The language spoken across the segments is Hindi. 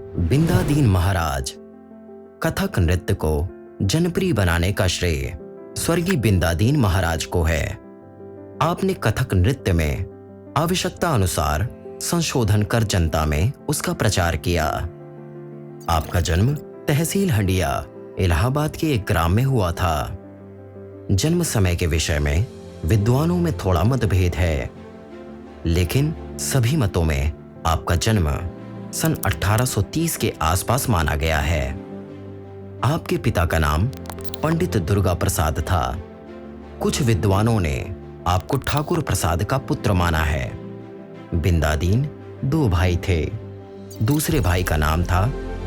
बिंदादीन महाराज। कथक नृत्य को जनप्रिय बनाने का श्रेय स्वर्गीय बिंदादीन महाराज को है। आपने कथक नृत्य में आवश्यकता अनुसार संशोधन कर जनता में उसका प्रचार किया। आपका जन्म तहसील हंडिया, इलाहाबाद के एक ग्राम में हुआ था। जन्म समय के विषय में विद्वानों में थोड़ा मतभेद है, लेकिन सभी मतों में आपका जन्म सन 1830 के आसपास माना गया है। आपके पिता का नाम पंडित दुर्गा प्रसाद था। कुछ विद्वानों ने आपको ठाकुर प्रसाद का पुत्र माना है। बिंदादीन 2 भाई थे। दूसरे भाई का नाम था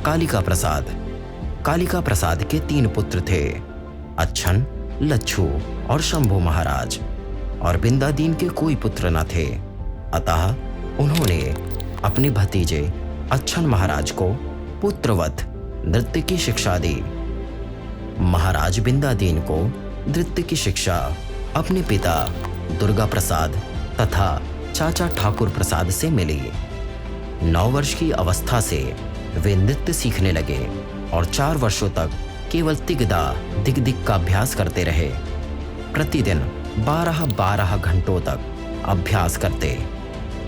कालिका प्रसाद। कालिका प्रसाद के 3 पुत्र थे, अच्छन, लच्छू और शंभू महाराज, और बिंदादीन के कोई पुत्र न थे। अतः उन्होंने अपने भतीजे अच्छन महाराज को पुत्रवत नृत्य की शिक्षा दी। महाराज बिंदादीन को नृत्य की शिक्षा अपने पिता दुर्गा प्रसाद तथा चाचा ठाकुर प्रसाद से मिली। 9 वर्ष की अवस्था से वे नृत्य सीखने लगे और 4 वर्षों तक केवल तिगदा दिग का अभ्यास करते रहे। प्रतिदिन 12-12 घंटों तक अभ्यास करते।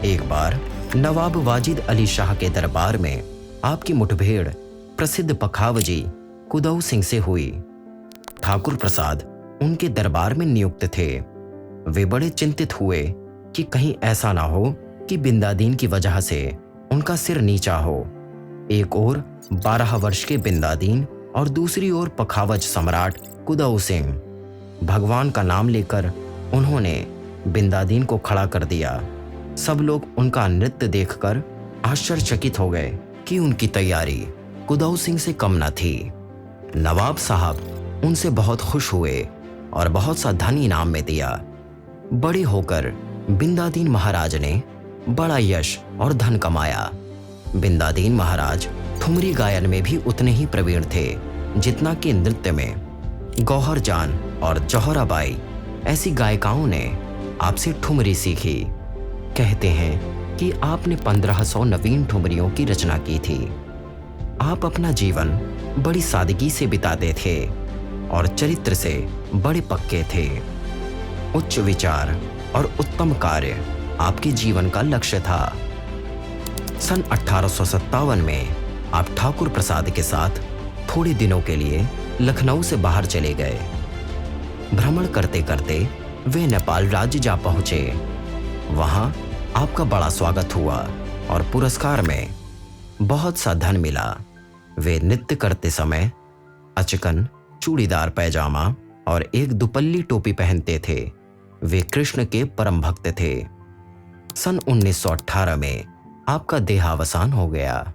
एक बार नवाब वाजिद अली शाह के दरबार में आपकी मुठभेड़ प्रसिद्ध पखावजी कुदऊ सिंह से हुई। ठाकुर प्रसाद उनके दरबार में नियुक्त थे। वे बड़े चिंतित हुए कि कहीं ऐसा ना हो कि बिंदादीन की वजह से उनका सिर नीचा हो। एक ओर 12 वर्ष के बिंदादीन और दूसरी ओर पखावज सम्राट कुदऊ सिंह। भगवान का नाम लेकर उन्होंने बिंदादीन को खड़ा कर दिया। सब लोग उनका नृत्य देखकर आश्चर्यचकित हो गए कि उनकी तैयारी कुदऊ सिंह से कम न थी। नवाब साहब उनसे बहुत खुश हुए और बहुत सा धन इनाम में दिया। बड़े होकर बिंदादीन महाराज ने बड़ा यश और धन कमाया। बिंदादीन महाराज ठुमरी गायन में भी उतने ही प्रवीण थे जितना कि नृत्य में। गौहर जान और जौहराबाई ऐसी गायिकाओं ने आपसे ठुमरी सीखी। कहते हैं कि आपने 1500 नवीन ठुमरियों की रचना की थी। आप अपना जीवन बड़ी सादगी से बिताते थे और चरित्र से बड़े पक्के थे। उच्च विचार और उत्तम कार्य आपके जीवन का लक्ष्य था। सन 1857 में आप ठाकुर प्रसाद के साथ थोड़े दिनों के लिए लखनऊ से बाहर चले गए। भ्रमण करते करते वे नेपाल राज्य जा पहुंचे। वहां आपका बड़ा स्वागत हुआ और पुरस्कार में बहुत सा धन मिला। वे नृत्य करते समय अचकन, चूड़ीदार पैजामा और एक दुपल्ली टोपी पहनते थे। वे कृष्ण के परम भक्त थे। सन 1918 में आपका देहावसान हो गया।